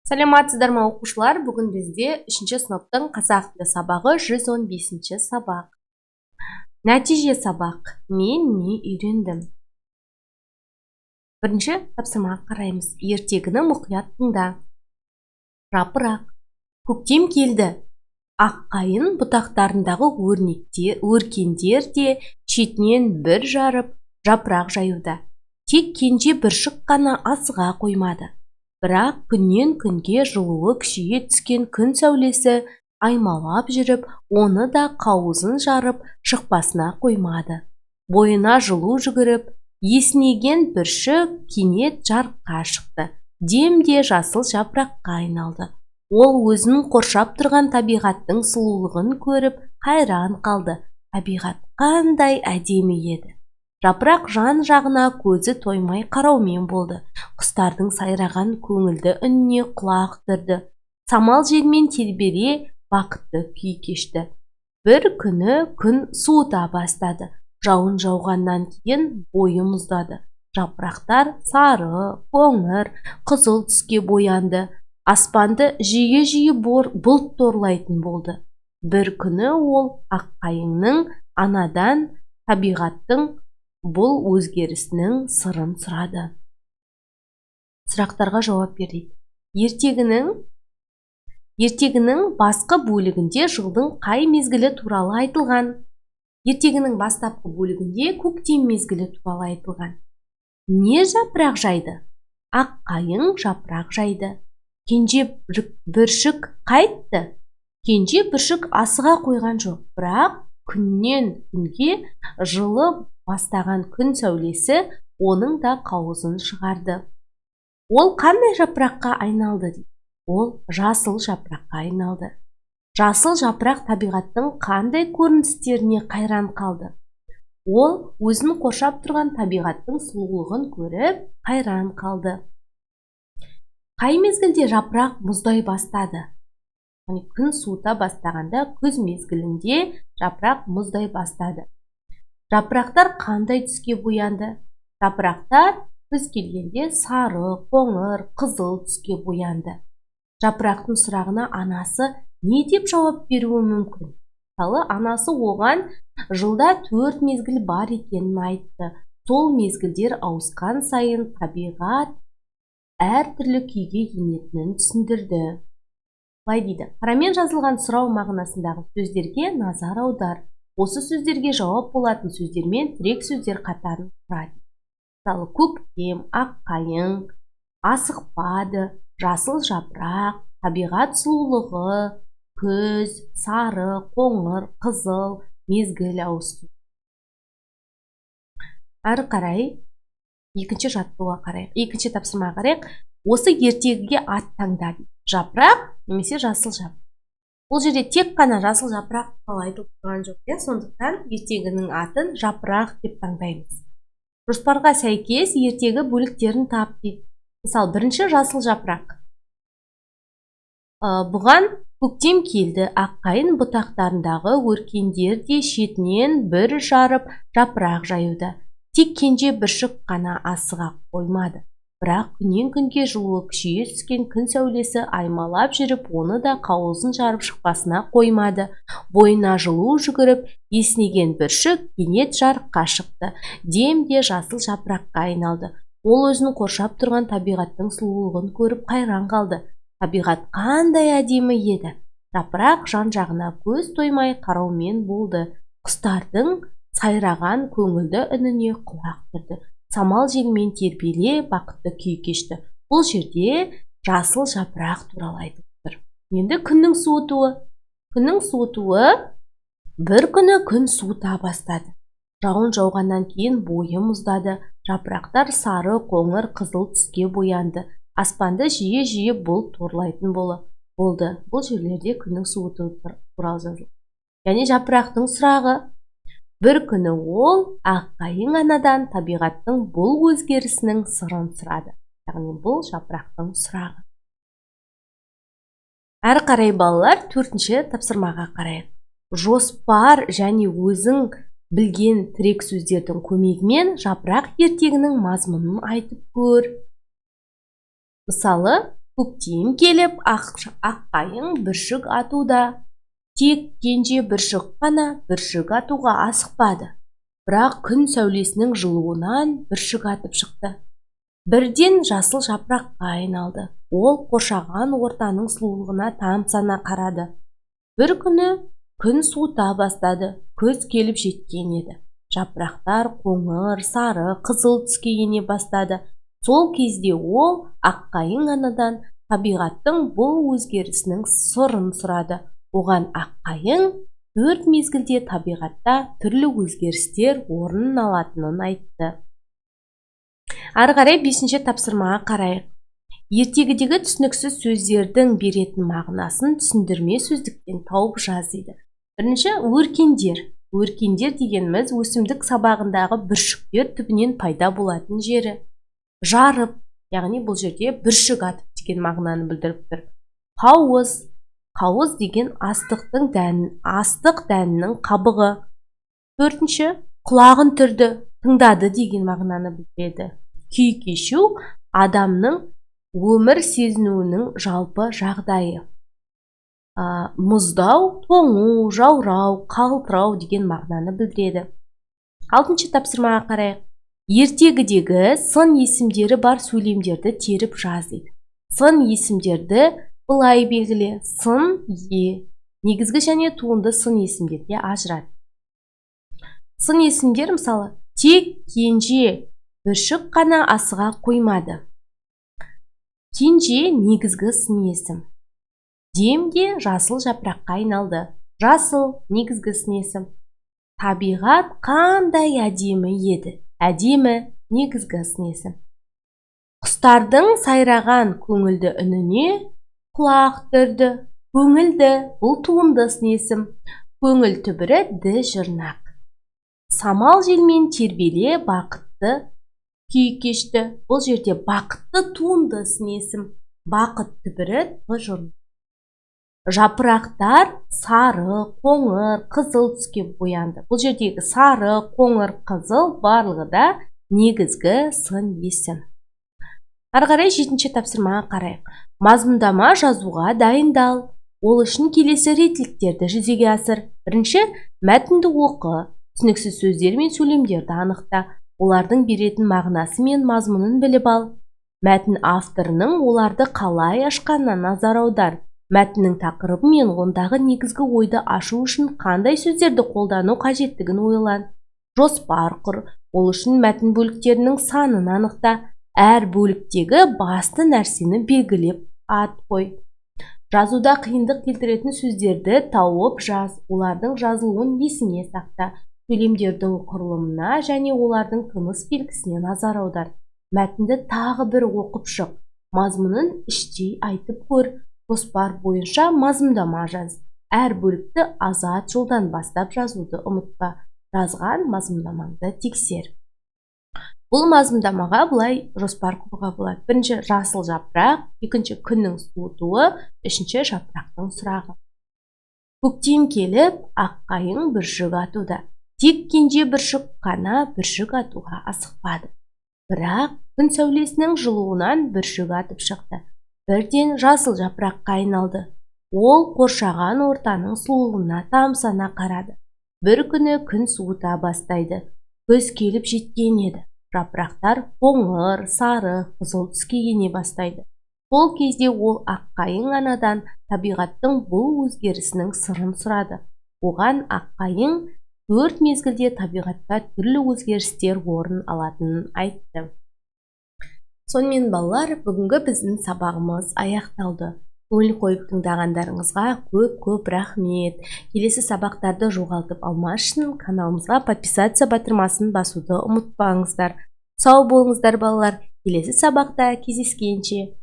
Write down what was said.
Саламатсыздар ма оқушылар? Бүгін бізде 3-ші сыныптың қазақ тілі сабағы 115-ші сабақ. Нәтиже сабақ. Мен не үйрендім? Бірінші тапсырмаға қараймыз. Ертегіні мұқият тыңда. Жапырақ. Көктем келді. Аққайың бұтақтарындағы өркендер де шетінен бір жарып жапырақ жаюда. Тек кенже бүршік қана асыға қоймады. Бірақ күннен күнге жылуы күшейе түскен күн сәулесі аймалап жүріп, оны да қауызын жарып шықпасына қоймады. Бойына жылу жүгіріп, есінеген бүршік кенет жарыққа шықты. Демде жасыл жапыраққа айналды. Ол өзін қоршап тұрған табиғаттың сұлулығын көріп, қайран қалды. Табиғат қандай әдемі еді. Жапырақ жан-жағына көзі тоймай қараумен болды. Құстардың сайраған көңілді үніне құлақ түрді. Самал желмен тербере бақытты күй кешті. Бір күні күн суыта бастады. Жауын жауғаннан кейін бойы мұздады. Жапырақтар сары, қоңыр, қызыл түске боянды. Аспанды жиі-жиі бұлт торлайтын болды. Бір күні ол аққайыңның анадан табиғаттың бұл өзгерісінің сырын сұрады. Сұрақтарға жауап берейік. Ертегінің басқы бөлігінде жылдың қай мезгілі туралы айтылған? Ертегінің бастапқы бөлігінде көктем мезгілі туралы айтылған. Не жапырақ жайды? Аққайың жапырақ жайды. Кенже бүршік қайтты? Кенже бүршік асыға қойған жоқ, бірақ күннен күнге жылы бастаған күн сәулесі оның да қауызын шығарды. Ол қандай жапыраққа айналды? Ол жасыл жапыраққа айналды. Жасыл жапырақ табиғаттың қандай көріністеріне қайран қалды? Ол өзін қоршап тұрған табиғаттың сұлулығын көріп, қайран қалды. Қай мезгілде жапырақ мұздай бастады? Күн суыта бастағанда күз мезгілінде жапырақ мұздай бастады. Жапырақтар қандай түске боянды? Жапырақтар күз келгенде сары, қоңыр, қызыл түске боянды. Жапырақтың сұрағына анасы не деп жауап беруі мүмкін? Мысалы, анасы оған жылда 4 мезгіл бар екенін айтты. Сол мезгілдер ауысқан сайын табиғат әртүрлі күйге енетінін түсіндірді. Былай дейді: қарамен жазылған сұрау мағынасындағы сөздерге назар аудар. Осы сөздерге жауап болатын сөздермен тірек сөздер қатарын құрады. Мысалы, көктем, аққайың, асықпады, жасыл жапырақ, табиғат сұлулығы, күз, сары, қоңыр, қызыл, мезгіл ауысу. Әрі қарай екінші жаттығуға қарайық. Екінші тапсырмаға қарайық. Осы ертегіге ат таңда. Жапырақ немесе жасыл жапырақ. Бұл жерде тек қана жасыл жапырақ туралы айтылып тұрған жоқ, сондықтан ертегінің атын жапырақ деп таңдаймыз. Жоспарға сәйкес ертегі бөліктерін тап дейді. Мысалы, бірінші жасыл жапырақ. Бұған көктем келді, аққайың бұтақтарындағы өркендер де шетінен бір жарып жапырақ жаюда. Тек кенже бүршік қана асыға қоймады. Бірақ күннен күнге жылуы күшейе түскен күн сәулесі аймалап жүріп, оны да қауызын жарып шықпасына қоймады. Бойына жылу жүгіріп, есінеген бүршік кенет жарыққа шықты. Демде жасыл жапыраққа айналды. Ол өзін қоршап тұрған табиғаттың сұлулығын көріп қайран қалды. Табиғат қандай әдемі еді. Жапырақ жан-жағына көз тоймай қараумен болды. Құстардың сайраған көңілді үніне құлақ түрді. Самал желмен тербеле бақытты күй кешті. Бұл жерде жасыл жапырақ туралы айтып тұр. Енді күннің суытуы. Күннің суытуы: бір күні күн суыта бастады. Жауын жауғаннан кейін бойы мұздады. Жапырақтар сары, қоңыр, қызыл түске боянды. Аспанды жиі-жиі бұлт торлайтын болды. Бұл жерлерде күннің суытуы туралы жазылды. Және жапырақтың сұрағы: бір күні ол аққайың анадан табиғаттың бұл өзгерісінің сырын сұрады. Яғни бұл жапырақтың сұрағы. Әрі қарай балалар, 4-ші тапсырмаға қарайық. Жоспар және өзің білген тірек сөздердің көмегімен жапырақ ертегінің мазмұнын айтып көр. Мысалы, Көктем келіп, аққайың бүршік атуда. Тек кенже бүршік қана бүршік атуға асықпады. Бірақ күн сәулесінің жылуынан бүршік атып шықты. Бірден жасыл жапыраққа айналды. Ол қоршаған ортаның сұлулығына тамсана қарады. Бір күні күн суыта бастады. Күз келіп жеткен еді. Жапырақтар қоңыр, сары, қызыл түске ене бастады. Сол кезде ол аққайың анадан табиғаттың бұл өзгерісінің сырын сұрады. Оған аққайың 4 мезгілде табиғатта түрлі өзгерістер орнын алатынын айтты. Ары қарай 5-ші тапсырмаға қарайық. Ертегідегі түсініксіз сөздердің беретін мағынасын түсіндірме сөздіктен тауып жаз дейді. Бірінші, өркендер. Өркендер дегеніміз өсімдік сабағындағы бүршіктер түбінен пайда болатын жері. Жарып, яғни бұл жерде бүршік атып деген мағынаны білдіріп тұр. Қауыз. Қауыз деген астық дәнінің қабығы. Төртінші, құлағын түрді, тыңдады деген мағынаны білдіреді. Күй кешу адамның өмір сезінуінің жалпы жағдайы. Мұздау, тоңу, жаурау, қалтырау деген мағынаны білдіреді. 6-ші тапсырмаға қарайық. Ертегідегі сын есімдері бар сөйлемдерді теріп жаз дейді. Сын есімдерді былай белгіле. Сын е. Негізгі және туынды сын есімдерге ажырат. Сын есімдер мысалы, тек кенже бүршік қана асыға қоймады. Кенже негізгі сын есім. Демде жасыл жапыраққа айналды. Жасыл негізгі сын есім. Табиғат қандай әдемі еді. Әдемі негізгі сын есім. Құстардың сайраған көңілді үніне құлақ түрді. Көңілді бұл туынды сын есім. Көңіл түбірі ді жырнақ. Самал желмен тербеле бақытты күй кешті. Бұл жерде бақытты туынды сын есім. Бақыт түбірі ді жырнақ. Жапырақтар сары, қоңыр, қызыл түске боянды. Бұл жердегі сары, қоңыр, қызыл барлығы да негізгі сын есім. Ары қарай 7-ші тапсырмаға қарайық. Мазмұндама жазуға дайындал. Ол үшін келесі реттіліктерді жүзеге асыр. Бірінші, мәтінді оқы. Түсініксіз сөздер мен сөйлемдерді анықта. Олардың беретін мағынасы мен мазмұнын біліп ал. Мәтін авторының оларды қалай ашқанына назар аудар. Мәтіннің тақырыбы мен ондағы негізгі ойды ашу үшін қандай сөздерді қолдану қажеттігін ойлан. Жоспар құр. Ол үшін мәтін бөліктерінің санын анықта. Әр бөліктегі басты нәрсені белгілеп ат қой. Жазуда қиындық келтіретін сөздерді тауып жаз. Олардың жазылуын есіңе сақта. Сөйлемдердің құрылымына және олардың тыныс белгісіне назар аудар. Мәтінді тағы бір оқып шық. Мазмұнын іштей айтып көр. Жоспар бойынша мазмұндама жаз. Әр бөлікті азат жолдан бастап жазуды ұмытпа. Жазған мазмұндамаңды тексер. Бұл мазмұндамаға былай жоспар құруға болады. Бірінші, жасыл жапырақ, екінші, күннің суытуы, үшінші, жапырақтың сұрағы. Көктем келіп, аққайың бүршік атуда. Тек кенже бүршік қана бүршік атуға асықпады. Бірақ күн сәулесінің жылуынан бүршік атып шықты. Бірден жасыл жапыраққа айналды. Ол қоршаған ортаның сұлулығына тамсана қарады. Бір күні күн суыта бастайды. Күз келіп жеткен еді. Жапырақтар қоңыр, сары, қызыл түске ене бастайды. Сол кезде ол аққайың анадан табиғаттың бұл өзгерісінің сырын сұрады. Оған аққайың 4 мезгілде табиғатта түрлі өзгерістер орын алатынын айтты. Сонымен балалар, бүгінгі біздің сабағымыз аяқталды. Көңіл қойып тыңдағандарыңызға көп рахмет. Келесі сабақтарды жоғалтып алмас үшін каналымызға подписаться батырмасын басуды ұмытпаңыздар. Сау болыңыздар балалар. Келесі сабақта кездескенше.